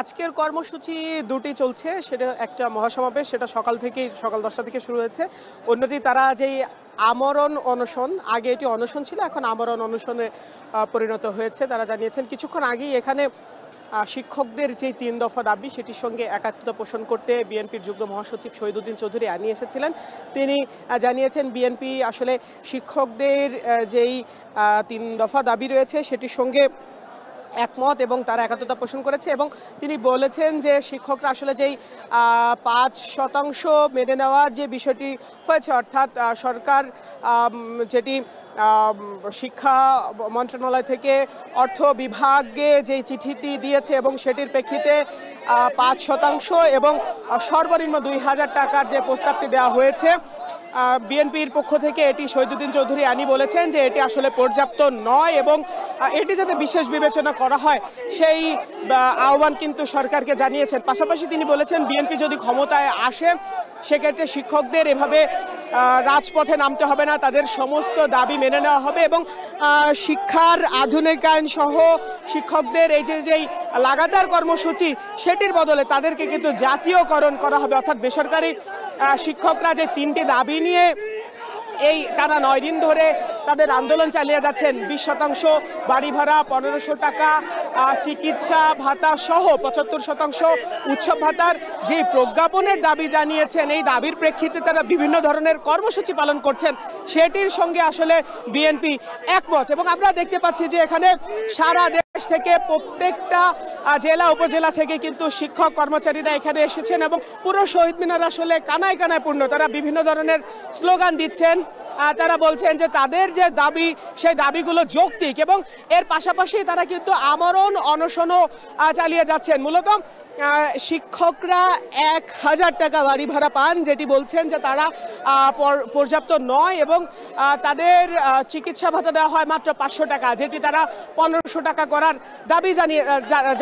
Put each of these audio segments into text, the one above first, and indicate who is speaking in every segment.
Speaker 1: আজকের কর্মসূচি দুটি চলছে, সেটা একটা মহাসমাবেশ, সেটা সকাল 10টা থেকে শুরু হয়েছে। অন্যটি তারা যেই আমরণ অনশন, আগে এটি অনশন ছিল, এখন আমরণ অনশনে পরিণত হয়েছে। তারা জানিয়েছেন কিছুক্ষণ আগেই এখানে শিক্ষকদের যে 3 দফা দাবি সেটির সঙ্গে একাত্মতা পোষণ করতে বিএনপির যুগ্ম মহাসচিব শহীদুদ্দিন চৌধুরী আনিয়ে এসেছিলেন। তিনি জানিয়েছেন বিএনপি আসলে শিক্ষকদের যেই 3 দফা দাবি রয়েছে সেটির সঙ্গে একমত এবং তারা একাত্মতা পোষণ করেছে। এবং তিনি বলেছেন যে শিক্ষকরা আসলে যেই 5% মেনে নেওয়ার যে বিষয়টি হয়েছে, অর্থাৎ সরকার যেটি শিক্ষা মন্ত্রণালয় থেকে অর্থ বিভাগে যেই চিঠিটি দিয়েছে এবং সেটির প্রেক্ষিতে 5% এবং সর্বনিম্ন 2000 টাকার যে প্রস্তাবটি দেওয়া হয়েছে, বিএনপির পক্ষ থেকে এটি শহীদুদ্দিন চৌধুরী আনি বলেছেন যে এটি আসলে পর্যাপ্ত নয় এবং এটি যাতে বিশেষ বিবেচনা করা হয় সেই আহ্বান কিন্তু সরকারকে জানিয়েছেন। পাশাপাশি তিনি বলেছেন বিএনপি যদি ক্ষমতায় আসে সেক্ষেত্রে শিক্ষকদের এভাবে রাজপথে নামতে হবে না, তাদের সমস্ত দাবি মেনে নেওয়া হবে এবং শিক্ষার আধুনিকায়ন সহ শিক্ষকদের এই যেই লাগাতার কর্মসূচি সেটির বদলে তাদেরকে কিন্তু জাতীয়করণ করা হবে। অর্থাৎ বেসরকারি শিক্ষকরা যে 3টি দাবি নিয়ে এই টানা 9 দিন ধরে তাদের আন্দোলন চালিয়ে যাচ্ছেন, 20% বাড়ি ভাড়া, 1500 টাকা চিকিৎসা ভাতা সহ 75% উৎসব ভাতার যে প্রজ্ঞাপনের দাবি জানিয়েছেন, এই দাবির প্রেক্ষিতে তারা বিভিন্ন ধরনের কর্মসূচি পালন করছেন, সেটির সঙ্গে আসলে বিএনপি একমত। এবং আমরা দেখতে পাচ্ছি যে এখানে সারা দেশ থেকে প্রত্যেকটা জেলা উপজেলা থেকে কিন্তু শিক্ষক কর্মচারীরা এখানে এসেছেন এবং পুরো শহীদ মিনার আসলে কানায় কানায় পূর্ণ। তারা বিভিন্ন ধরনের স্লোগান দিচ্ছেন, তারা বলছেন যে তাদের যে দাবি সেই দাবিগুলো যৌক্তিক এবং এর পাশাপাশি তারা কিন্তু আমরণ অনশনও চালিয়ে যাচ্ছেন। মূলত শিক্ষকরা 1000 টাকা বাড়ি ভাড়া পান, যেটি বলছেন যে তারা পর্যাপ্ত নয় এবং তাদের চিকিৎসা ভাতা দেওয়া হয় মাত্র 500 টাকা, যেটি তারা 1500 টাকা করার দাবি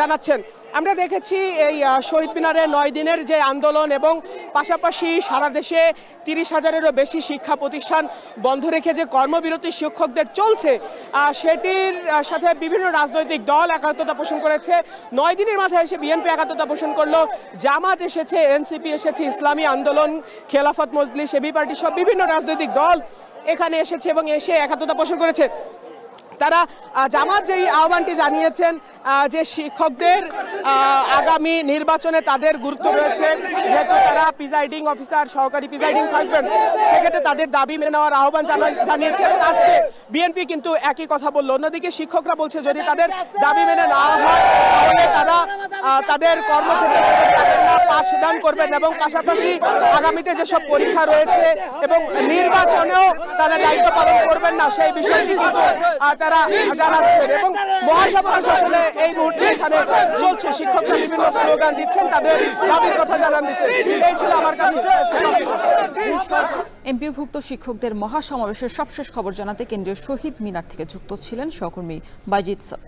Speaker 1: জানাচ্ছেন। আমরা দেখেছি এই শহীদ মিনারে 9 দিনের যে আন্দোলন এবং পাশাপাশি সারা দেশে 30,000-এরও বেশি শিক্ষা প্রতিষ্ঠান বন্ধ রেখে যে কর্মবিরতি শিক্ষকদের চলছে, সেটির সাথে বিভিন্ন রাজনৈতিক দল একাত্মতা পোষণ করেছে। 9 দিনের মাথায় এসে বিএনপি একাত্মতা পোষণ করলো, জামাত এসেছে, এনসিপি এসেছে, ইসলামী আন্দোলন, খেলাফত মজলিস, এবি পার্টি সব বিভিন্ন রাজনৈতিক দল এখানে এসেছে এবং এসে একাত্মতা পোষণ করেছে। তারা জামাত যেই আহ্বানটি জানিয়েছেন যে শিক্ষকদের আগামী নির্বাচনে তাদের গুরুত্ব রয়েছে, যেহেতু তারা প্রিজাইডিং অফিসার, সহকারী প্রিজাইডিং থাকবেন, সেক্ষেত্রে তাদের দাবি মেনে নেওয়ার আহ্বান জানিয়েছে এবং আজকে বিএনপি কিন্তু একই কথা বলল। অন্যদিকে শিক্ষকরা বলছে যদি তাদের দাবি মেনে নেওয়া হয় তাহলে তারা তাদের কর্মক্ষেত্রে পাঠদান করবেন এবং পাশাপাশি আগামীতে যেসব পরীক্ষা রয়েছে এবং নির্বাচনেও তারা দায়িত্ব পালন করবেন না, সেই বিষয়টি কিন্তু তারা জানাচ্ছেন। এবং মহাসমাবেশ আসলে এই মুহূর্তে এখানে চলছে, শিক্ষকরা বিভিন্ন স্লোগান দিচ্ছেন, তাদের দাবির কথা জানান দিচ্ছেন। এই ছিল আমার কাছে।
Speaker 2: এমপিওভুক্ত শিক্ষকদের মহাসমাবেশের সবশেষ খবর জানাতে কেন্দ্রীয় শহীদ মিনার থেকে যুক্ত ছিলেন সহকর্মী বাইজিদ সাদ।